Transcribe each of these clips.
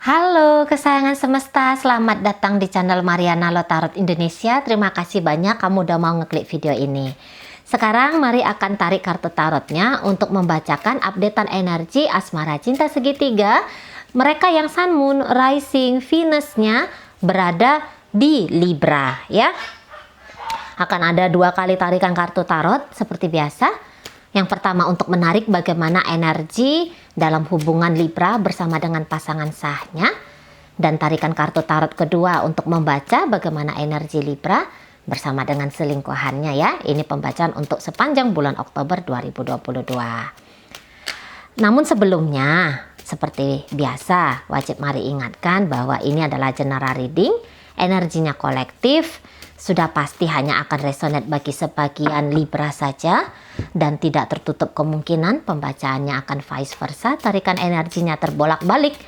Halo kesayangan semesta, selamat datang di channel Mariana Lotarot Indonesia. Terima kasih banyak kamu udah mau ngeklik video ini. Sekarang mari akan tarik kartu tarotnya untuk membacakan updatean energi asmara cinta segitiga mereka yang Sun, Moon, Rising, Venus-nya berada di Libra ya. Akan ada 2 kali tarikan kartu tarot seperti biasa. Yang pertama untuk menarik bagaimana energi dalam hubungan Libra bersama dengan pasangan sahnya. Dan tarikan kartu tarot kedua untuk membaca bagaimana energi Libra bersama dengan selingkuhannya ya. Ini pembacaan untuk sepanjang bulan Oktober 2022. Namun sebelumnya, seperti biasa, wajib mari ingatkan bahwa ini adalah general reading, energinya kolektif, sudah pasti hanya akan resonate bagi sebagian Libra saja dan tidak tertutup kemungkinan pembacaannya akan vice versa, tarikan energinya terbolak-balik.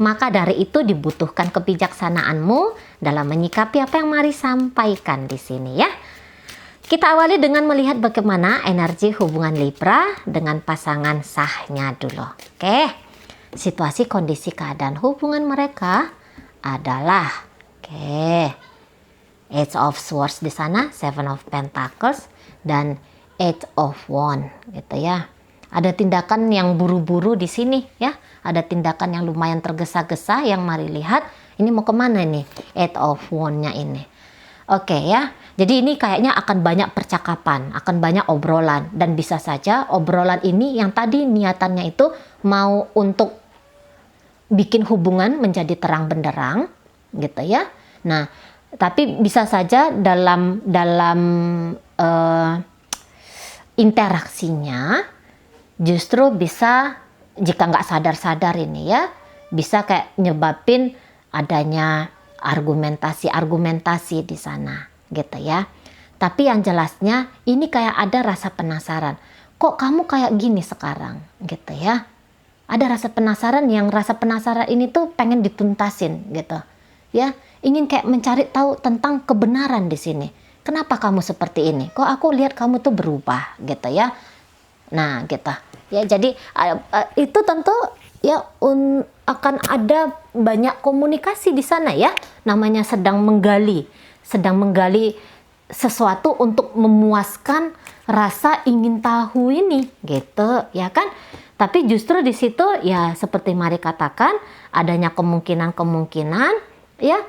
Maka dari itu dibutuhkan kebijaksanaanmu dalam menyikapi apa yang mari sampaikan di sini ya. Kita awali dengan melihat bagaimana energi hubungan Libra dengan pasangan sahnya dulu. Oke. Situasi, kondisi, keadaan hubungan mereka adalah Eight of Swords di sana, Seven of Pentacles dan Eight of Wands gitu ya. Ada tindakan yang buru-buru di sini ya. Ada tindakan yang lumayan tergesa-gesa yang mari lihat ini mau kemana nih Eight of Wands-nya ini. Oke ya. Jadi ini kayaknya akan banyak percakapan, akan banyak obrolan dan bisa saja obrolan ini yang tadi niatannya itu mau untuk bikin hubungan menjadi terang benderang gitu ya. Nah, tapi bisa saja dalam interaksinya justru bisa, jika nggak sadar-sadar ini ya, bisa kayak nyebabin adanya argumentasi di sana gitu ya. Tapi yang jelasnya ini kayak ada rasa penasaran. Kok kamu kayak gini sekarang gitu ya. Ada rasa penasaran yang rasa penasaran ini tuh pengen dituntasin gitu. Ya, ingin kayak mencari tahu tentang kebenaran di sini. Kenapa kamu seperti ini? Kok aku lihat kamu tuh berubah gitu ya. Nah, gitu. Ya, jadi itu tentu ya akan ada banyak komunikasi di sana ya. Namanya sedang menggali sesuatu untuk memuaskan rasa ingin tahu ini gitu, ya kan? Tapi justru di situ ya seperti mari katakan adanya kemungkinan ya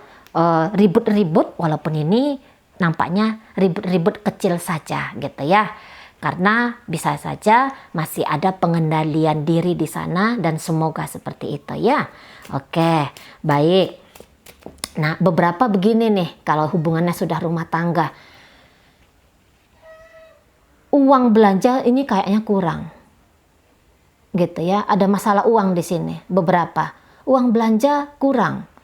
ribut-ribut, walaupun ini nampaknya ribut-ribut kecil saja gitu ya, karena bisa saja masih ada pengendalian diri di sana dan semoga seperti itu ya. Oke, baik. Nah, beberapa begini nih kalau hubungannya sudah rumah tangga, uang belanja ini kayaknya kurang gitu ya, ada masalah uang di sini, beberapa uang belanja kurang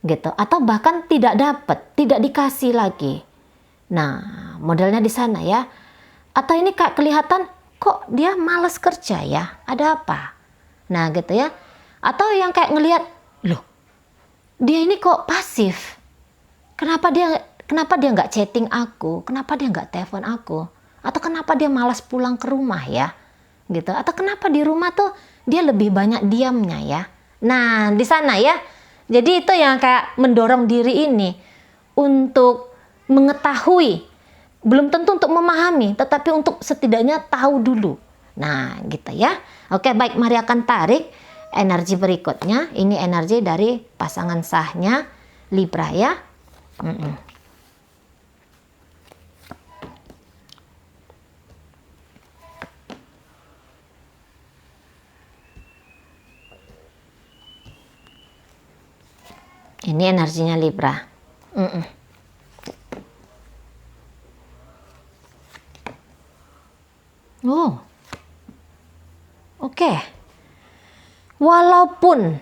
gitu, atau bahkan tidak dapat, tidak dikasih lagi. Nah, modelnya di sana ya. Atau ini kayak kelihatan kok dia malas kerja ya, ada apa? Nah, gitu ya. Atau yang kayak ngelihat, loh, dia ini kok pasif. Kenapa dia nggak chatting aku? Kenapa dia nggak telepon aku? Atau kenapa dia malas pulang ke rumah ya? Gitu. Atau kenapa di rumah tuh dia lebih banyak diamnya ya? Nah, di sana ya. Jadi itu yang kayak mendorong diri ini untuk mengetahui, belum tentu untuk memahami, tetapi untuk setidaknya tahu dulu. Nah, gitu ya. Oke, baik, mari akan tarik energi berikutnya. Ini energi dari pasangan sahnya Libra ya. Ini energinya Libra. Oh, oke. Walaupun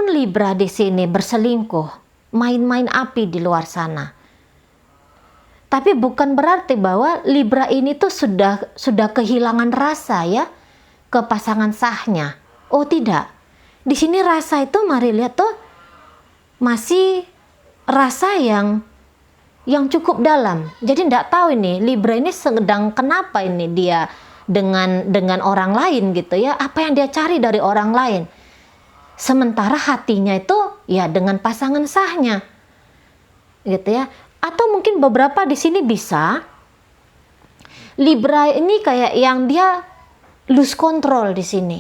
Libra di sini berselingkuh, main-main api di luar sana, tapi bukan berarti bahwa Libra ini tuh sudah kehilangan rasa ya ke pasangan sahnya. Oh tidak, di sini rasa itu mari lihat tuh masih rasa yang cukup dalam. Jadi tidak tahu ini Libra ini sedang kenapa ini dia dengan orang lain gitu ya. Apa yang dia cari dari orang lain? sementara hatinya itu ya dengan pasangan sahnya, gitu ya. Atau mungkin beberapa di sini bisa Libra ini kayak yang dia lose control di sini,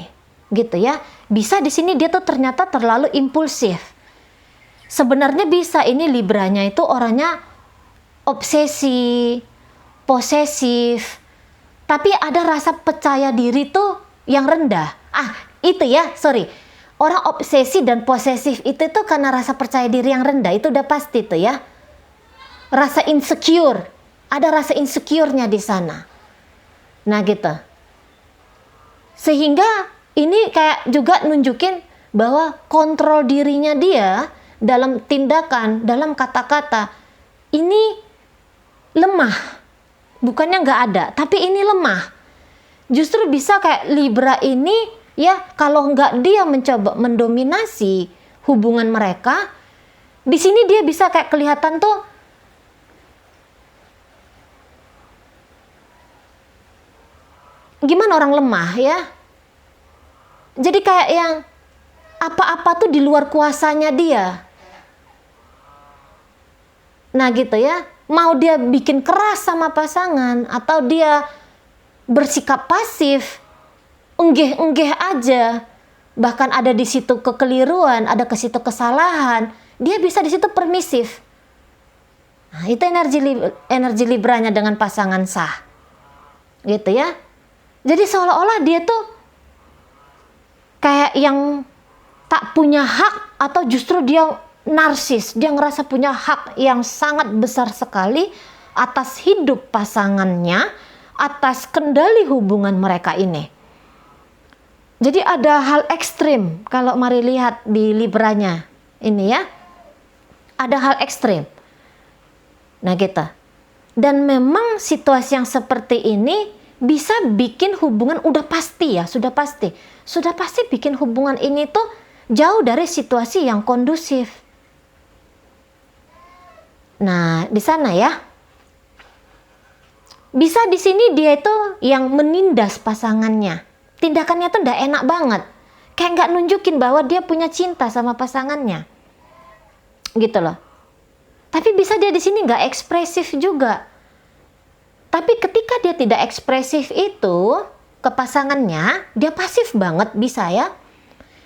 gitu ya. Bisa di sini dia tuh ternyata terlalu impulsif. Sebenarnya bisa ini Libranya itu orangnya obsesi, posesif, tapi ada rasa percaya diri tuh yang rendah. Itu ya, sorry. Orang obsesi dan posesif itu tuh karena rasa percaya diri yang rendah, itu udah pasti tuh ya. Rasa insecure, ada rasa insecure-nya di sana. Nah gitu. Sehingga ini kayak juga nunjukin bahwa kontrol dirinya dia dalam tindakan, dalam kata-kata, ini lemah. Bukannya nggak ada, tapi ini lemah. Justru bisa kayak Libra ini ya, kalau nggak dia mencoba mendominasi hubungan mereka, di sini dia bisa kayak kelihatan tuh gimana orang lemah ya. Jadi kayak yang apa-apa tuh di luar kuasanya dia. Nah gitu ya, mau dia bikin keras sama pasangan atau dia bersikap pasif, enggeh-enggeh aja, bahkan ada di situ kekeliruan, ada ke situ kesalahan, dia bisa di situ permisif. Nah, itu energi Libranya dengan pasangan sah, gitu ya. Jadi seolah-olah dia tuh kayak yang tak punya hak, atau justru dia narsis, dia ngerasa punya hak yang sangat besar sekali atas hidup pasangannya, atas kendali hubungan mereka ini. Jadi ada hal ekstrim kalau mari lihat di Libranya ini ya, ada hal ekstrim. Nah gitu. Dan memang situasi yang seperti ini bisa bikin hubungan, udah pasti ya, sudah pasti bikin hubungan ini tuh jauh dari situasi yang kondusif. Nah, di sana ya, bisa di sini dia itu yang menindas pasangannya. Tindakannya tuh nggak enak banget, kayak nggak nunjukin bahwa dia punya cinta sama pasangannya, gitu loh. Tapi bisa dia di sini nggak ekspresif juga. Tapi ketika dia tidak ekspresif itu ke pasangannya, dia pasif banget bisa ya.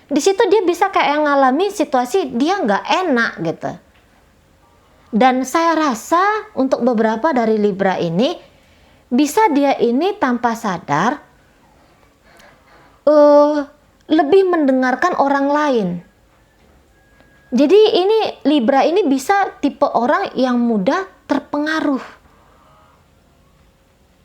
Di situ dia bisa kayak ngalami situasi dia nggak enak gitu. Dan saya rasa untuk beberapa dari Libra ini, bisa dia ini tanpa sadar lebih mendengarkan orang lain. Jadi ini Libra ini bisa tipe orang yang mudah terpengaruh.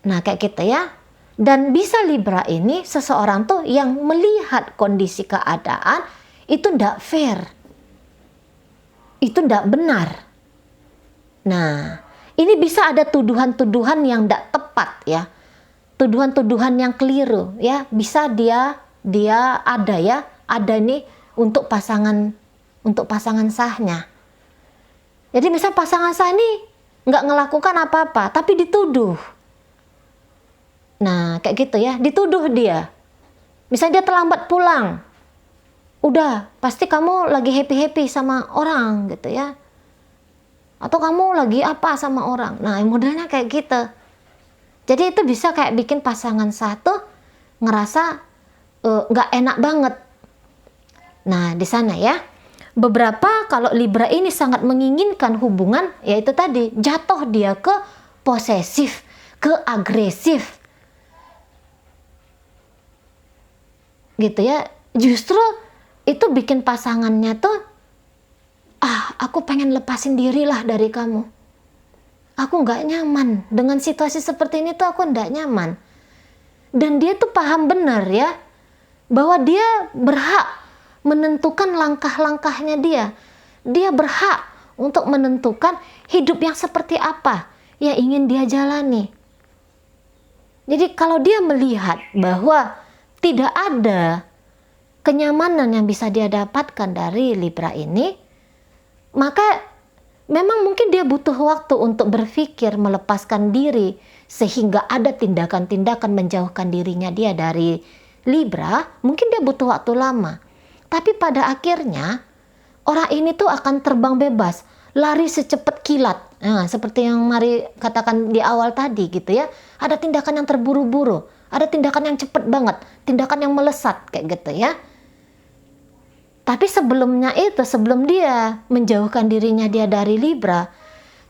Nah kayak gitu ya. Dan bisa Libra ini seseorang tuh yang melihat kondisi keadaan itu ndak fair, itu ndak benar. Nah ini bisa ada tuduhan-tuduhan yang ndak tepat ya, tuduhan-tuduhan yang keliru ya. Bisa dia ada ya, ada nih untuk pasangan sahnya. Jadi misal pasangan sah ini nggak ngelakukan apa-apa tapi dituduh. Nah kayak gitu ya, dituduh dia. Misalnya dia terlambat pulang, udah pasti kamu lagi happy-happy sama orang gitu ya, atau kamu lagi apa sama orang. Nah modelnya kayak gitu. Jadi itu bisa kayak bikin pasangan satu ngerasa nggak enak banget. Nah di sana ya, beberapa kalau Libra ini sangat menginginkan hubungan, yaitu tadi jatuh dia ke posesif, ke agresif, gitu ya. Justru itu bikin pasangannya tuh, aku pengen lepasin diri lah dari kamu, aku nggak nyaman dengan situasi seperti ini tuh, aku nggak nyaman. Dan dia tuh paham benar ya, bahwa dia berhak menentukan langkah-langkahnya dia berhak untuk menentukan hidup yang seperti apa yang ingin dia jalani. Jadi kalau dia melihat bahwa tidak ada kenyamanan yang bisa dia dapatkan dari Libra ini, maka memang mungkin dia butuh waktu untuk berpikir melepaskan diri, sehingga ada tindakan-tindakan menjauhkan dirinya dia dari Libra. Mungkin dia butuh waktu lama. Tapi pada akhirnya orang ini tuh akan terbang bebas, lari secepat kilat. Nah, seperti yang Mari katakan di awal tadi gitu ya. Ada tindakan yang terburu-buru, ada tindakan yang cepat banget, tindakan yang melesat kayak gitu ya. Tapi sebelumnya itu, sebelum dia menjauhkan dirinya dia dari Libra,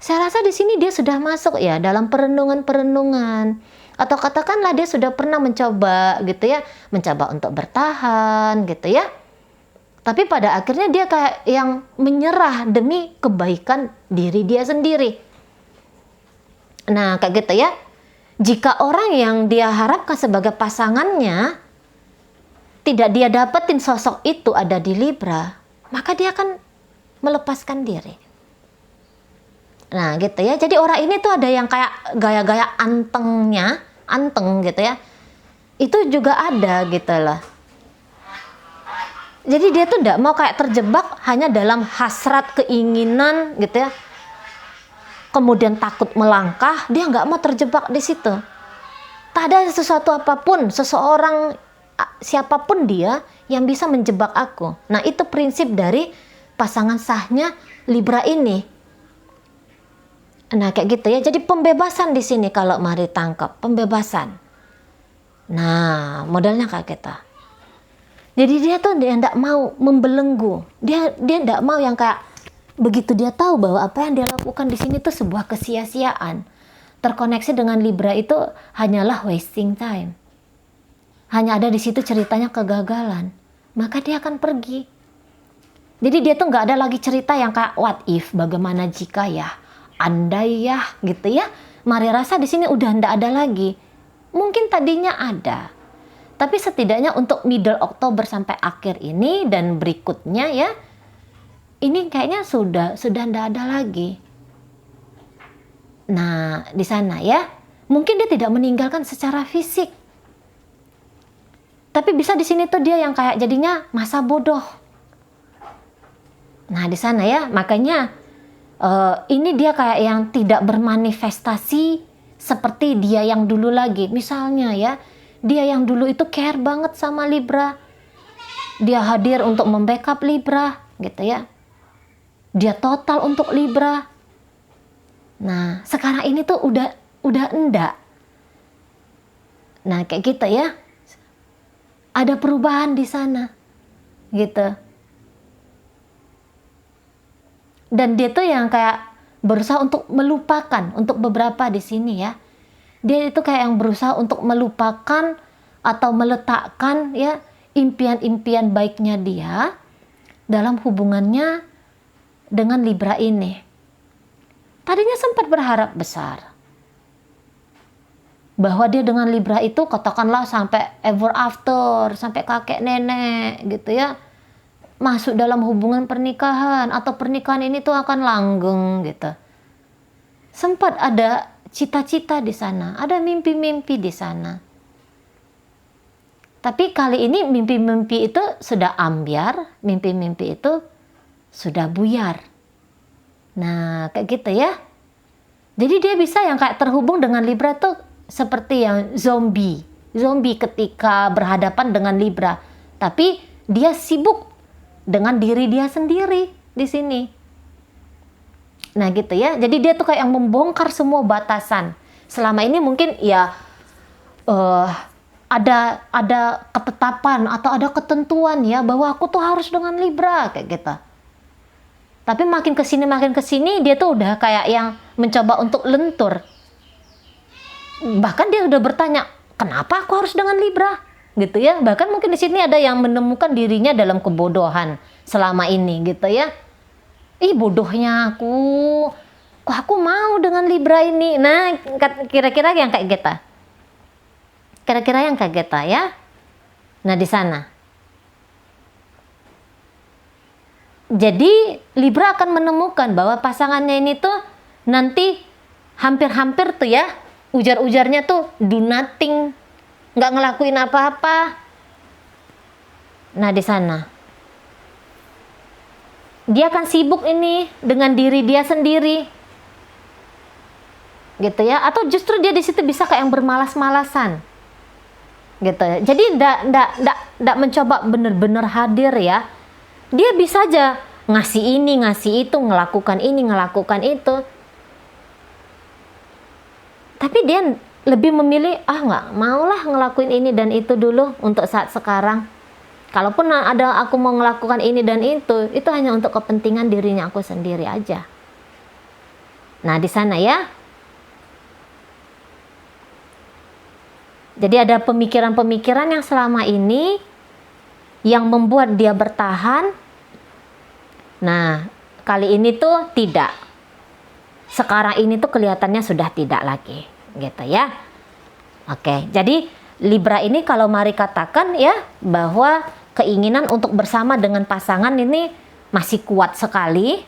saya rasa di sini dia sudah masuk ya dalam perenungan-perenungan. Atau katakanlah dia sudah pernah mencoba gitu ya, mencoba untuk bertahan gitu ya. Tapi pada akhirnya dia kayak yang menyerah demi kebaikan diri dia sendiri. Nah, kayak gitu ya. Jika orang yang dia harapkan sebagai pasangannya tidak dia dapetin sosok itu ada di Libra, maka dia akan melepaskan diri. Nah, gitu ya. Jadi orang ini tuh ada yang kayak gaya-gaya anteng gitu ya. Itu juga ada gitu loh. Jadi dia tuh tidak mau kayak terjebak hanya dalam hasrat keinginan gitu ya. Kemudian takut melangkah, dia nggak mau terjebak di situ. Tak ada sesuatu apapun, seseorang, siapapun dia yang bisa menjebak aku. Nah, itu prinsip dari pasangan sahnya Libra ini. Nah, kayak gitu ya. Jadi pembebasan di sini kalau Mari tangkap, pembebasan. Nah, modelnya kayak gitu. Jadi dia tuh dia tidak mau membelenggu. Dia tidak mau yang kayak begitu dia tahu bahwa apa yang dia lakukan di sini tuh sebuah kesia-siaan. Terkoneksi dengan Libra itu hanyalah wasting time. Hanya ada di situ ceritanya kegagalan. Maka dia akan pergi. Jadi dia tuh nggak ada lagi cerita yang kayak what if, bagaimana jika ya, andai ya, gitu ya. Mari rasa di sini udah ndak ada lagi. Mungkin tadinya ada. Tapi setidaknya untuk middle Oktober sampai akhir ini dan berikutnya ya, ini kayaknya sudah ndak ada lagi. Nah, di sana ya, mungkin dia tidak meninggalkan secara fisik. Tapi bisa di sini tuh dia yang kayak jadinya masa bodoh. Nah, di sana ya, makanya ini dia kayak yang tidak bermanifestasi seperti dia yang dulu lagi. Misalnya ya, dia yang dulu itu care banget sama Libra. Dia hadir untuk membackup Libra, gitu ya. Dia total untuk Libra. Nah, sekarang ini tuh udah enggak. Nah, kayak gitu ya. Ada perubahan di sana. Gitu. Dan dia tuh yang kayak berusaha untuk melupakan untuk beberapa di sini ya. Dia itu kayak yang berusaha untuk melupakan atau meletakkan ya impian-impian baiknya dia dalam hubungannya dengan Libra ini. Tadinya sempat berharap besar bahwa dia dengan Libra itu katakanlah sampai ever after, sampai kakek nenek gitu ya, masuk dalam hubungan pernikahan atau pernikahan ini tuh akan langgeng gitu. Sempat ada cita-cita di sana, ada mimpi-mimpi di sana. Tapi kali ini mimpi-mimpi itu sudah ambyar, mimpi-mimpi itu sudah buyar. Nah, kayak gitu ya. Jadi dia bisa yang kayak terhubung dengan Libra tuh seperti yang zombie. Zombie ketika berhadapan dengan Libra. Tapi dia sibuk dengan diri dia sendiri di sini. Nah gitu ya, jadi dia tuh kayak yang membongkar semua batasan. Selama ini mungkin ya ada ketetapan atau ada ketentuan ya bahwa aku tuh harus dengan Libra kayak gitu. Tapi makin kesini dia tuh udah kayak yang mencoba untuk lentur. Bahkan dia udah bertanya, kenapa aku harus dengan Libra? Gitu ya. Bahkan mungkin di sini ada yang menemukan dirinya dalam kebodohan selama ini gitu ya. Ih bodohnya aku, kok aku mau dengan Libra ini. Nah kira-kira yang kayak gitu. Kira-kira yang kayak gitu ya. Nah di sana. Jadi Libra akan menemukan bahwa pasangannya ini tuh nanti hampir-hampir tuh ya. Ujar-ujarnya tuh do nothing. Nggak ngelakuin apa-apa. Nah di sana. Dia akan sibuk ini dengan diri dia sendiri. Gitu ya. Atau justru dia di situ bisa kayak yang bermalas-malasan. gitu. Jadi ndak mencoba benar-benar hadir ya. Dia bisa aja ngasih ini, ngasih itu, ngelakukan ini, ngelakukan itu. Tapi dia lebih memilih, nggak maulah ngelakuin ini dan itu dulu untuk saat sekarang. Kalaupun ada aku mau ngelakukan ini dan itu hanya untuk kepentingan dirinya aku sendiri aja. Nah, di sana ya. Jadi ada pemikiran-pemikiran yang selama ini yang membuat dia bertahan. Nah, kali ini tuh tidak. Sekarang ini tuh kelihatannya sudah tidak lagi, gitu ya. Oke, jadi Libra ini kalau mari katakan ya bahwa keinginan untuk bersama dengan pasangan ini masih kuat sekali,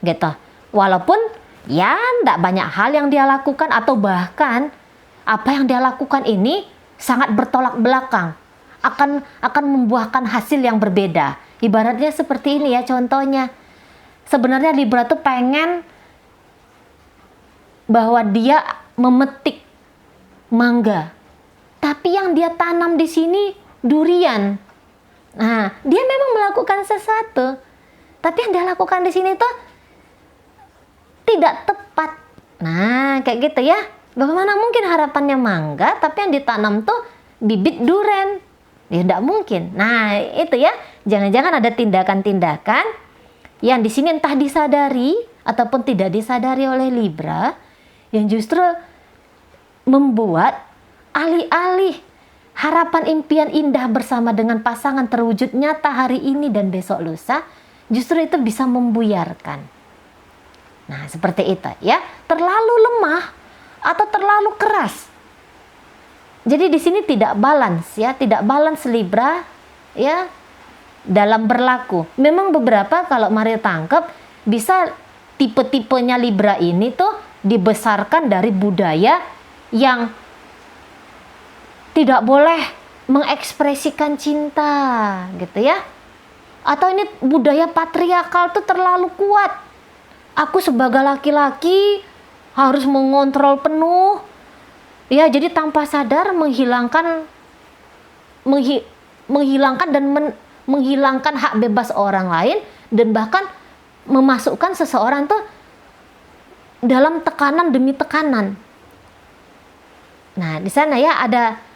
gitu. Walaupun ya tidak banyak hal yang dia lakukan atau bahkan apa yang dia lakukan ini sangat bertolak belakang, akan membuahkan hasil yang berbeda. Ibaratnya seperti ini ya contohnya. Sebenarnya Libra tuh pengen bahwa dia memetik mangga, tapi yang dia tanam di sini durian. Nah, dia memang melakukan sesuatu, tapi yang dia lakukan di sini tuh tidak tepat. Nah, kayak gitu ya. Bagaimana mungkin harapannya mangga, tapi yang ditanam tuh bibit durian? Ya tidak mungkin. Nah, itu ya. Jangan-jangan ada tindakan-tindakan yang di sini entah disadari ataupun tidak disadari oleh Libra yang justru membuat alih-alih harapan impian indah bersama dengan pasangan terwujud nyata hari ini dan besok lusa, justru itu bisa membuyarkan. Nah, seperti itu ya. Terlalu lemah atau terlalu keras. Jadi di sini tidak balance ya, tidak balance Libra ya dalam berlaku. Memang beberapa kalau mari tangkap bisa tipe-tipenya Libra ini tuh dibesarkan dari budaya yang tidak boleh mengekspresikan cinta gitu ya. Atau ini budaya patriarkal tuh terlalu kuat. Aku sebagai laki-laki harus mengontrol penuh. Ya, jadi tanpa sadar menghilangkan dan menghilangkan hak bebas orang lain dan bahkan memasukkan seseorang tuh dalam tekanan demi tekanan. Nah, di sana ya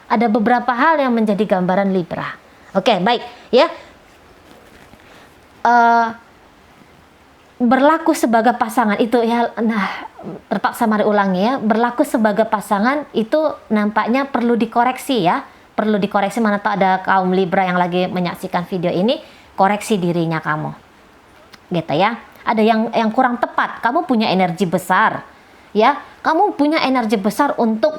ada beberapa hal yang menjadi gambaran Libra. Oke, baik ya. Berlaku sebagai pasangan itu ya, terpaksa mari ulangi ya, berlaku sebagai pasangan itu nampaknya perlu dikoreksi ya, perlu dikoreksi. Mana tahu ada kaum Libra yang lagi menyaksikan video ini, koreksi dirinya kamu, gitu ya. Ada yang kurang tepat. Kamu punya energi besar ya, kamu punya energi besar untuk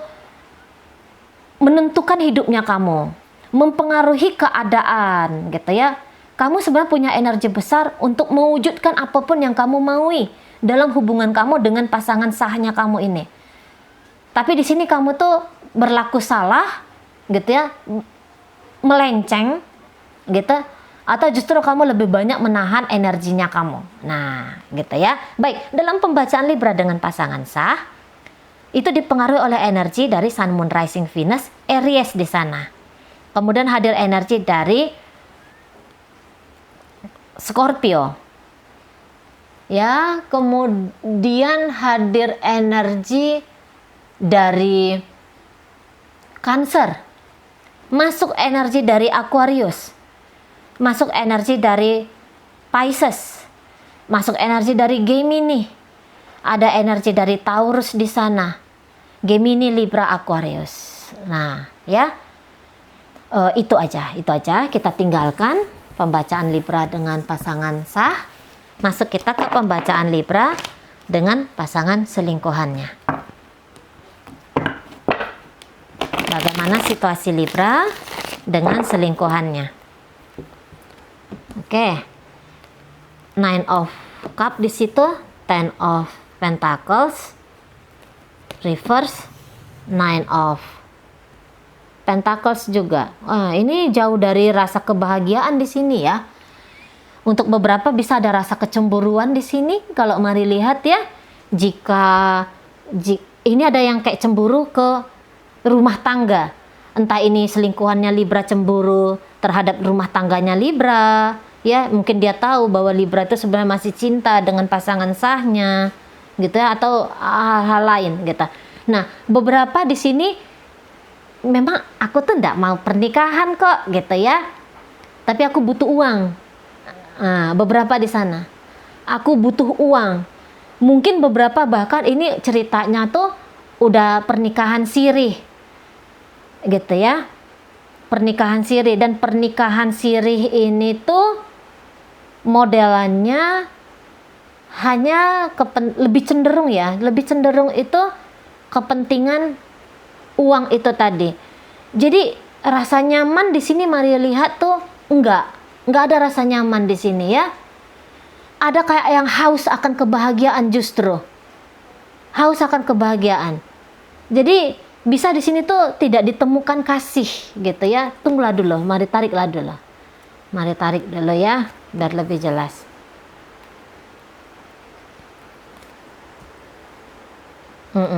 menentukan hidupnya kamu, mempengaruhi keadaan, gitu ya. Kamu sebenarnya punya energi besar untuk mewujudkan apapun yang kamu maui dalam hubungan kamu dengan pasangan sahnya kamu ini. Tapi di sini kamu tuh berlaku salah, gitu ya, melenceng, gitu, atau justru kamu lebih banyak menahan energinya kamu. Nah, gitu ya. Baik, dalam pembacaan Libra dengan pasangan sah, itu dipengaruhi oleh energi dari Sun, Moon, Rising, Venus, Aries di sana. Kemudian hadir energi dari Scorpio ya, kemudian hadir energi dari Cancer, masuk energi dari Aquarius, masuk energi dari Pisces, masuk energi dari Gemini, ada energi dari Taurus di sana, Gemini, Libra, Aquarius. Nah ya, itu aja kita tinggalkan pembacaan Libra dengan pasangan sah, masuk kita ke pembacaan Libra dengan pasangan selingkuhannya. Bagaimana situasi Libra dengan selingkuhannya? Oke. Nine of Cup di situ, Ten of Pentacles, reverse, Nine of Pentacles juga. Ini jauh dari rasa kebahagiaan di sini ya. Untuk beberapa bisa ada rasa kecemburuan di sini. Kalau mari lihat ya, jika ini ada yang kayak cemburu ke rumah tangga Entah ini selingkuhannya Libra cemburu terhadap rumah tangganya Libra, ya mungkin dia tahu bahwa Libra itu sebenarnya masih cinta dengan pasangan sahnya, gitu ya, atau hal-hal lain gitu. Nah, beberapa di sini memang aku tuh nggak mau pernikahan kok, gitu ya, tapi aku butuh uang. Nah, beberapa di sana, aku butuh uang. Mungkin beberapa bahkan ini ceritanya tuh udah pernikahan sirih, gitu ya, pernikahan sirih. Dan pernikahan sirih ini tuh modelannya hanya lebih cenderung itu kepentingan uang itu tadi. Jadi rasa nyaman di sini mari lihat tuh enggak ada rasa nyaman di sini ya. Ada kayak yang haus akan kebahagiaan, justru haus akan kebahagiaan. Jadi bisa di sini tuh tidak ditemukan kasih, gitu ya. Tunggulah dulu, mari tariklah dulu. Mari tarik dulu ya, biar lebih jelas. Oh, ya.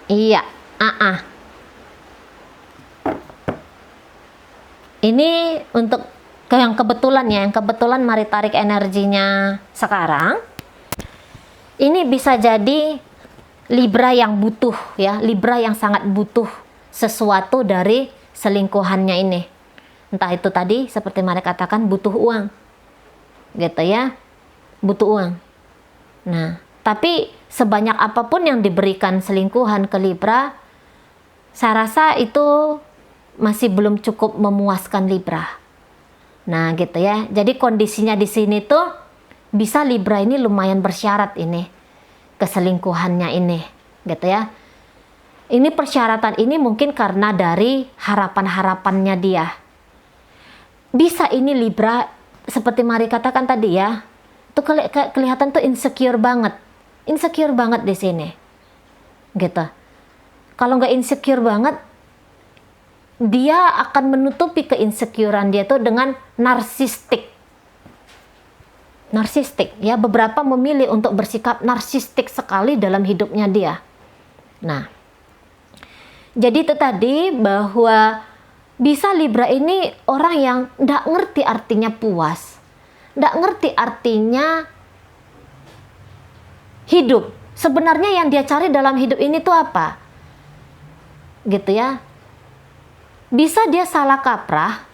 Iya, Ini untuk yang kebetulan ya, yang kebetulan mari tarik energinya sekarang. Ini bisa jadi Libra yang butuh ya, Libra yang sangat butuh sesuatu dari selingkuhannya ini. Entah itu tadi seperti mereka katakan butuh uang, gitu ya, butuh uang. Nah, tapi sebanyak apapun yang diberikan selingkuhan ke Libra, saya rasa itu masih belum cukup memuaskan Libra. Nah, gitu ya. Jadi kondisinya di sini tuh bisa Libra ini lumayan bersyarat ini keselingkuhannya ini, gitu ya. Ini persyaratan ini mungkin karena dari harapan-harapannya dia. Bisa ini Libra seperti Mari katakan tadi ya, tuh kelihatan tuh insecure banget di sini, gitu. Kalau nggak insecure banget, dia akan menutupi keinsecurean dia tuh dengan narsistik ya. Beberapa memilih untuk bersikap narsistik sekali dalam hidupnya dia. Nah, jadi itu tadi bahwa bisa Libra ini orang yang nggak ngerti artinya puas, nggak ngerti artinya hidup. Sebenarnya yang dia cari dalam hidup ini tuh apa, gitu ya. Bisa dia salah kaprah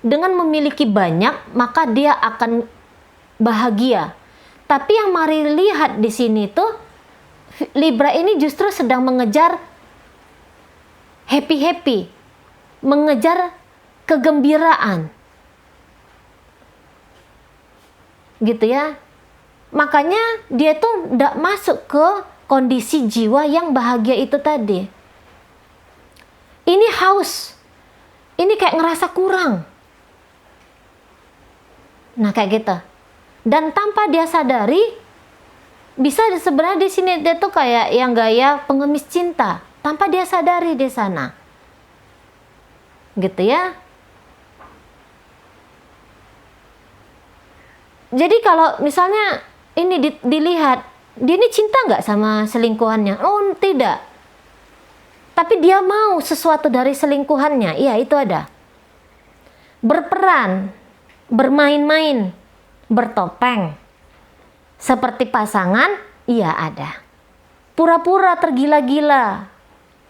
dengan memiliki banyak, maka dia akan bahagia. Tapi yang mari lihat di sini tuh Libra ini justru sedang mengejar happy, mengejar kegembiraan, gitu ya. Makanya dia tuh tidak masuk ke kondisi jiwa yang bahagia itu tadi. Ini haus, ini kayak ngerasa kurang. Nah, kayak gitu. Dan tanpa dia sadari, bisa sebenarnya di sini dia tuh kayak yang gaya pengemis cinta, tanpa dia sadari di sana, gitu ya. Jadi kalau misalnya ini dilihat, dia ini cinta nggak sama selingkuhannya? Oh, tidak. Tapi dia mau sesuatu dari selingkuhannya. Iya, itu ada. Berperan, bermain-main, bertopeng. Seperti pasangan, iya ada. Pura-pura tergila-gila,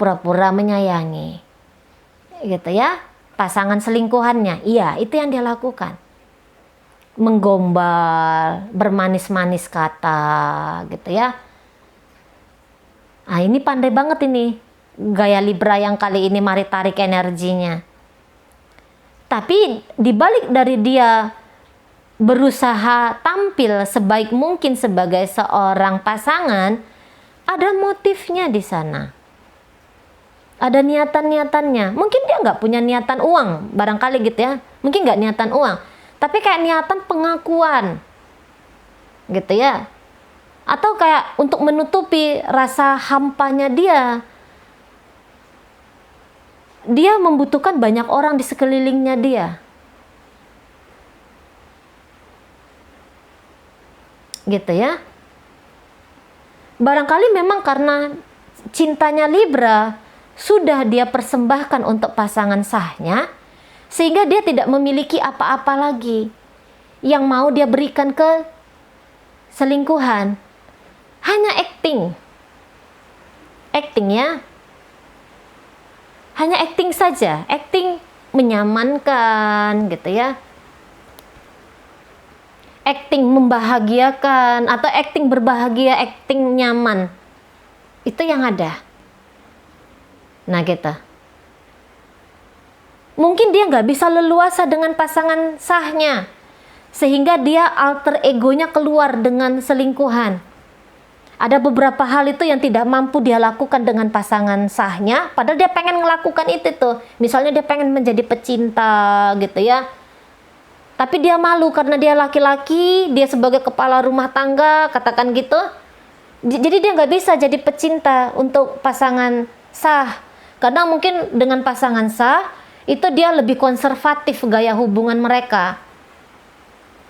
pura-pura menyayangi. Gitu ya. Pasangan selingkuhannya, iya, itu yang dia lakukan. Menggombal, bermanis-manis kata, gitu ya. Nah, ini pandai banget ini gaya Libra yang kali ini mari tarik energinya. Tapi dibalik dari dia berusaha tampil sebaik mungkin sebagai seorang pasangan, ada motifnya di sana. Ada niatan-niatannya. Mungkin dia nggak punya niatan uang, barangkali gitu ya. Mungkin nggak niatan uang, tapi kayak niatan pengakuan, gitu ya. Atau kayak untuk menutupi rasa hampanya dia membutuhkan banyak orang di sekelilingnya dia. Gitu ya. Barangkali memang karena cintanya Libra sudah dia persembahkan untuk pasangan sahnya, sehingga dia tidak memiliki apa-apa lagi yang mau dia berikan ke selingkuhan. Hanya acting ya, hanya acting saja, acting menyamankan gitu ya, acting membahagiakan atau acting berbahagia, acting nyaman, itu yang ada. Nah gitu, mungkin dia nggak bisa leluasa dengan pasangan sahnya, sehingga dia alter egonya keluar dengan selingkuhan. Ada beberapa hal itu yang tidak mampu dia lakukan dengan pasangan sahnya, padahal dia pengen melakukan itu tuh. Misalnya dia pengen menjadi pecinta gitu ya, tapi dia malu karena dia laki-laki, dia sebagai kepala rumah tangga, katakan gitu. Jadi dia nggak bisa jadi pecinta untuk pasangan sah, karena mungkin dengan pasangan sah itu dia lebih konservatif gaya hubungan mereka,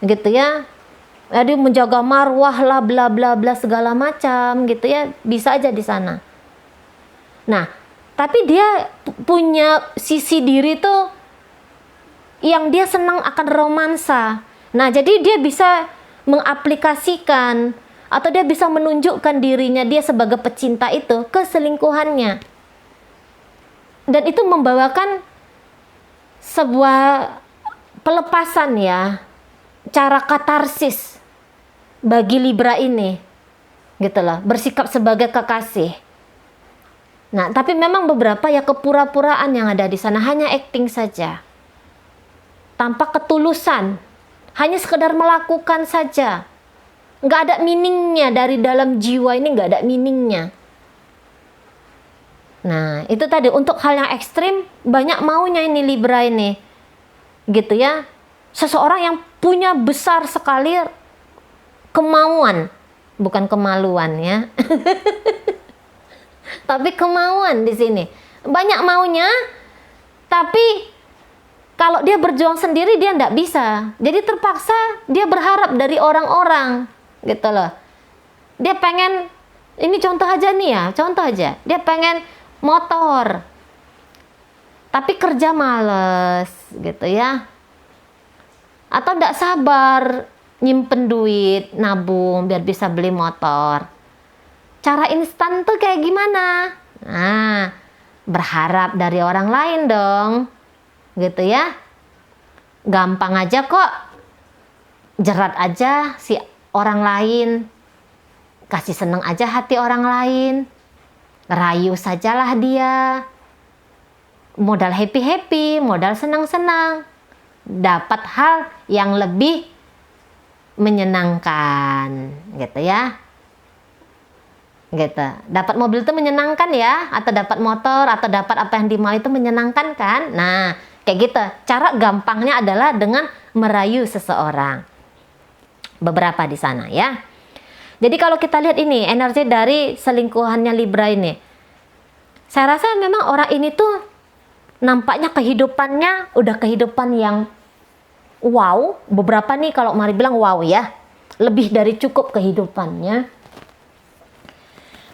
gitu ya. Jadi menjaga marwah lah, bla bla bla segala macam gitu ya, bisa aja di sana. Nah, tapi dia punya sisi diri tuh yang dia senang akan romansa. Nah, jadi dia bisa mengaplikasikan atau dia bisa menunjukkan dirinya dia sebagai pecinta itu ke selingkuhannya. Dan itu membawakan sebuah pelepasan ya, cara katarsis bagi Libra ini, gitu loh, bersikap sebagai kekasih. Nah, tapi memang beberapa ya kepura-puraan yang ada di sana, hanya acting saja, tanpa ketulusan, hanya sekedar melakukan saja, nggak ada meaningnya dari dalam jiwa ini, nggak ada meaningnya. Nah, itu tadi untuk hal yang ekstrim banyak maunya ini Libra ini, gitu ya. Seseorang yang punya besar sekali kemauan, bukan kemaluan ya. Tapi kemauan di sini. Banyak maunya, tapi kalau dia berjuang sendiri dia nggak bisa. Jadi terpaksa dia berharap dari orang-orang, gitu loh. Dia pengen, ini contoh aja nih ya, contoh aja. Dia pengen motor, tapi kerja males, gitu ya. Atau nggak sabar nyimpen duit, nabung biar bisa beli motor. Cara instan tuh kayak gimana? Nah, berharap dari orang lain dong, gitu ya. Gampang aja kok, jerat aja si orang lain, kasih seneng aja hati orang lain, rayu sajalah dia, modal happy-happy, modal senang-senang, dapat hal yang lebih menyenangkan, gitu ya. Gitu. Dapat mobil itu menyenangkan ya, atau dapat motor, atau dapat apa yang dimau itu menyenangkan kan? Nah, kayak gitu. Cara gampangnya adalah dengan merayu seseorang. Beberapa di sana ya. Jadi kalau kita lihat ini energi dari selingkuhannya Libra ini, saya rasa memang orang ini tuh nampaknya kehidupannya udah kehidupan yang wow. Beberapa nih kalau mari bilang wow ya, lebih dari cukup kehidupannya.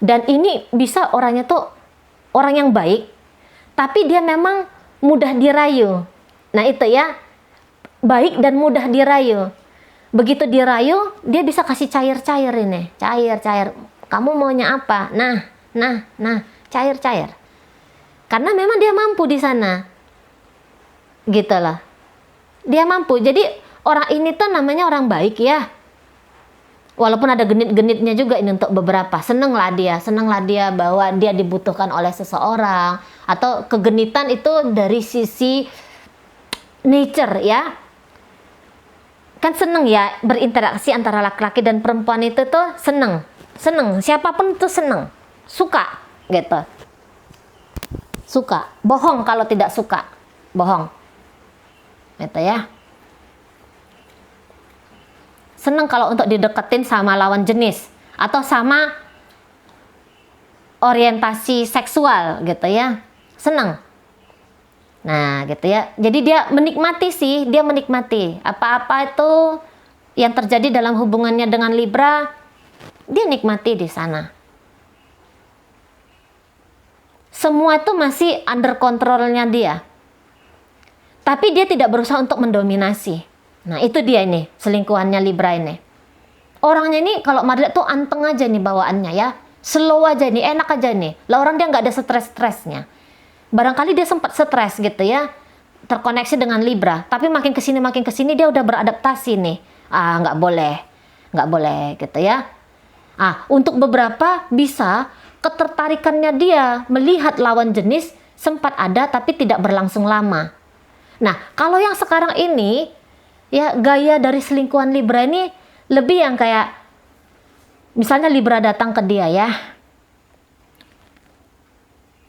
Dan ini bisa orangnya tuh orang yang baik, tapi dia memang mudah dirayu. Nah itu ya, baik dan mudah dirayu. Begitu dirayu, dia bisa kasih cair-cair ini, cair-cair. Kamu maunya apa? Nah, cair-cair. Karena memang dia mampu di sana, gitu loh. Dia mampu. Jadi orang ini tuh namanya orang baik ya. Walaupun ada genit-genitnya juga ini untuk beberapa. Senenglah dia bahwa dia dibutuhkan oleh seseorang. Atau kegenitan itu dari sisi nature ya. Kan seneng ya berinteraksi antara laki-laki dan perempuan itu tuh seneng. Siapapun tuh seneng. Suka gitu. Suka. Bohong kalau tidak suka. Bohong. Gitu ya. Seneng kalau untuk dideketin sama lawan jenis. atau sama orientasi seksual gitu ya, senang. Nah gitu ya, jadi dia menikmati sih, dia menikmati apa-apa itu yang terjadi dalam hubungannya dengan Libra, dia nikmati di sana. Semua itu masih under kontrolnya dia, tapi dia tidak berusaha untuk mendominasi. Nah itu dia ini, selingkuhannya Libra ini. Orangnya ini kalau Mari lihat tuh anteng aja nih bawaannya ya, slow aja nih, enak aja nih. Lah orang dia nggak ada stres-stresnya. Barangkali dia sempat stres gitu ya, terkoneksi dengan Libra, tapi makin kesini dia udah beradaptasi nih. Nggak boleh gitu ya. Untuk beberapa bisa ketertarikannya dia melihat lawan jenis sempat ada tapi tidak berlangsung lama. Nah kalau yang sekarang ini ya, gaya dari selingkuhan Libra ini lebih yang kayak misalnya Libra datang ke dia ya,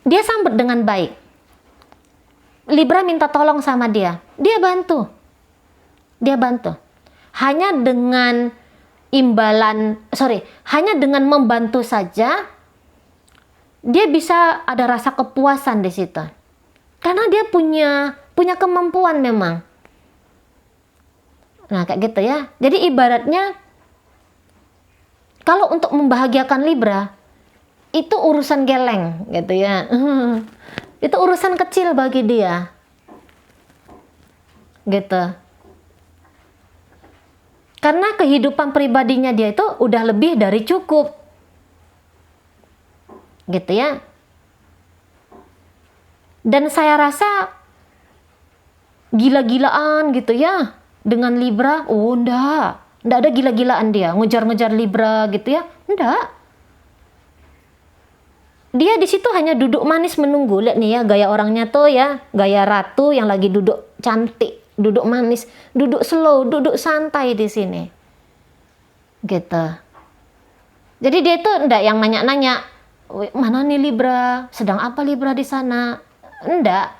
dia sambut dengan baik. Libra minta tolong sama dia, dia bantu. Hanya dengan hanya dengan membantu saja, dia bisa ada rasa kepuasan di situ. Karena dia punya kemampuan memang. Nah kayak gitu ya. Jadi ibaratnya kalau untuk membahagiakan Libra itu urusan geleng gitu ya. Itu urusan kecil bagi dia. Gitu. Karena kehidupan pribadinya dia itu udah lebih dari cukup. Gitu ya. Dan saya rasa gila-gilaan gitu ya dengan Libra. Enggak ada gila-gilaan dia, ngejar-ngejar Libra gitu ya. Enggak. Dia di situ hanya duduk manis menunggu. Lihat nih ya gaya orangnya tuh ya, gaya ratu yang lagi duduk cantik, duduk manis, duduk slow, duduk santai di sini. Gitu. Jadi dia itu enggak yang nanya-nanya, mana nih Libra, sedang apa Libra di sana? Enggak.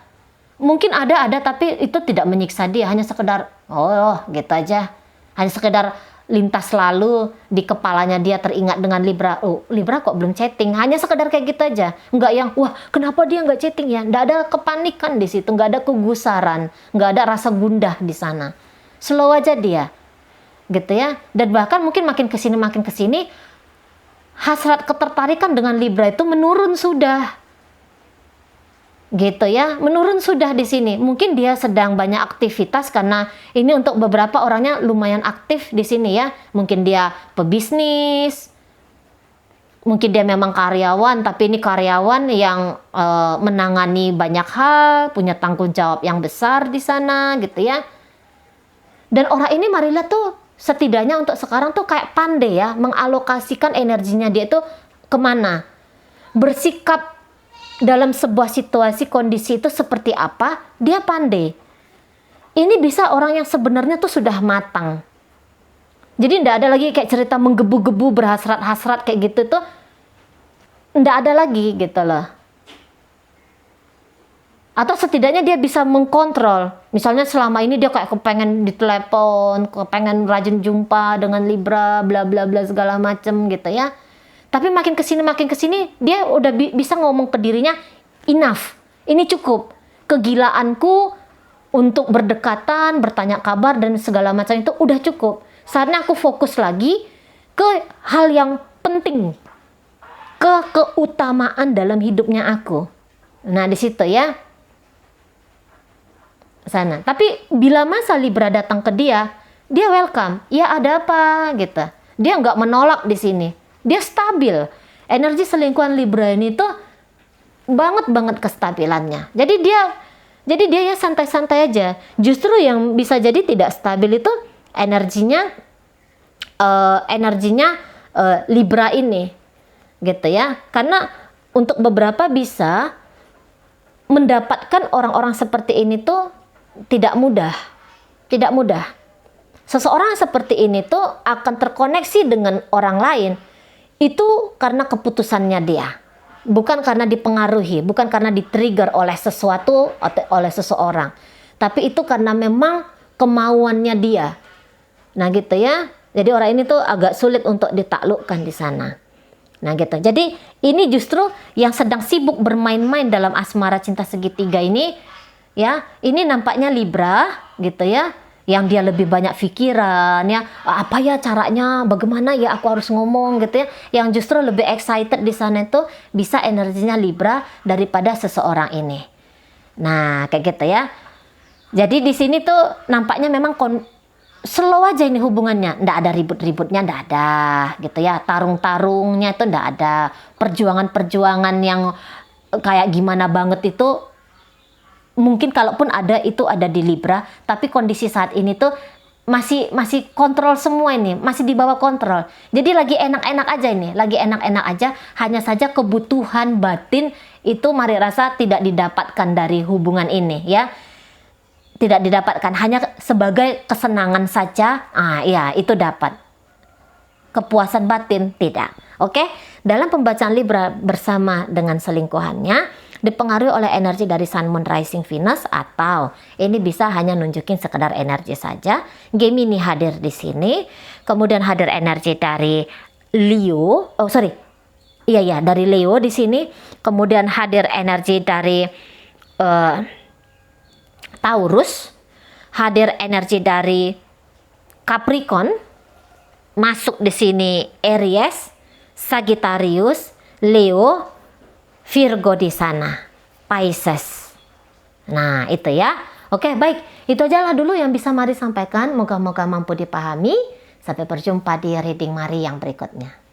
Mungkin ada tapi itu tidak menyiksa dia, hanya sekedar gitu aja. Hanya sekedar lintas lalu di kepalanya dia teringat dengan Libra. Libra kok belum chatting, hanya sekedar kayak gitu aja. Enggak yang wah kenapa dia nggak chatting ya. Enggak ada kepanikan di situ, enggak ada kegusaran, enggak ada rasa gundah di sana. Slow aja dia gitu ya. Dan bahkan mungkin makin kesini hasrat ketertarikan dengan Libra itu menurun sudah gitu ya, menurun sudah di sini. Mungkin dia sedang banyak aktivitas karena ini untuk beberapa orangnya lumayan aktif di sini ya. Mungkin dia pebisnis, mungkin dia memang karyawan, tapi ini karyawan yang menangani banyak hal, punya tanggung jawab yang besar di sana gitu ya. Dan orang ini Marilla tuh setidaknya untuk sekarang tuh kayak pandai ya mengalokasikan energinya dia itu kemana, bersikap dalam sebuah situasi kondisi itu seperti apa, dia pandai. Ini bisa orang yang sebenarnya tuh sudah matang. Jadi ndak ada lagi kayak cerita menggebu-gebu berhasrat-hasrat kayak gitu tuh, ndak ada lagi gitu loh. Atau setidaknya dia bisa mengkontrol. Misalnya selama ini dia kayak kepengen ditelepon, kepengen rajin jumpa dengan Libra, bla bla bla segala macem gitu ya. Tapi makin kesini dia udah bisa ngomong ke dirinya, enough, ini cukup. Kegilaanku untuk berdekatan, bertanya kabar dan segala macam itu udah cukup. Saatnya aku fokus lagi ke hal yang penting, ke keutamaan dalam hidupnya aku. Nah di situ ya, sana. Tapi bila masa Libra datang ke dia welcome. Ya ada apa gitu. Dia nggak menolak di sini. Dia stabil. Energi selingkuhan Libra ini tuh banget kestabilannya. Jadi dia ya santai-santai aja. Justru yang bisa jadi tidak stabil itu energinya Libra ini. Gitu ya. Karena untuk beberapa bisa mendapatkan orang-orang seperti ini tuh tidak mudah. Seseorang seperti ini tuh akan terkoneksi dengan orang lain itu karena keputusannya dia, bukan karena dipengaruhi, bukan karena di-trigger oleh sesuatu atau oleh seseorang, tapi itu karena memang kemauannya dia. Nah gitu ya. Jadi orang ini tuh agak sulit untuk ditaklukkan di sana. Nah gitu. Jadi ini justru yang sedang sibuk bermain-main dalam asmara cinta segitiga ini, ya, ini nampaknya Libra gitu ya, yang dia lebih banyak pikiran ya, apa ya caranya, bagaimana ya aku harus ngomong gitu ya, yang justru lebih excited di sana itu bisa energinya Libra daripada seseorang ini. Nah kayak gitu ya. Jadi di sini tuh nampaknya memang slow aja ini hubungannya, ndak ada ribut-ributnya, ndak ada gitu ya, tarung-tarungnya itu ndak ada, perjuangan-perjuangan yang kayak gimana banget itu mungkin kalaupun ada itu ada di Libra, tapi kondisi saat ini tuh masih kontrol semua ini, masih di bawah kontrol. Jadi lagi enak-enak aja ini, lagi enak-enak aja, hanya saja kebutuhan batin itu Mari rasa tidak didapatkan dari hubungan ini ya. Tidak didapatkan, hanya sebagai kesenangan saja. Ya, itu dapat. Kepuasan batin tidak. Oke? Dalam pembacaan Libra bersama dengan selingkuhannya dipengaruhi oleh energi dari Sun, Moon, Rising, Venus, atau ini bisa hanya nunjukin sekedar energi saja. Gemini hadir di sini, kemudian hadir energi dari Leo, dari Leo di sini, kemudian hadir energi dari Taurus, hadir energi dari Capricorn, masuk di sini Aries, Sagittarius, Leo, Virgo di sana, Pisces. Nah, itu ya. Oke, baik. Itu aja lah dulu yang bisa Mari sampaikan. Moga-moga mampu dipahami. Sampai berjumpa di reading Mari yang berikutnya.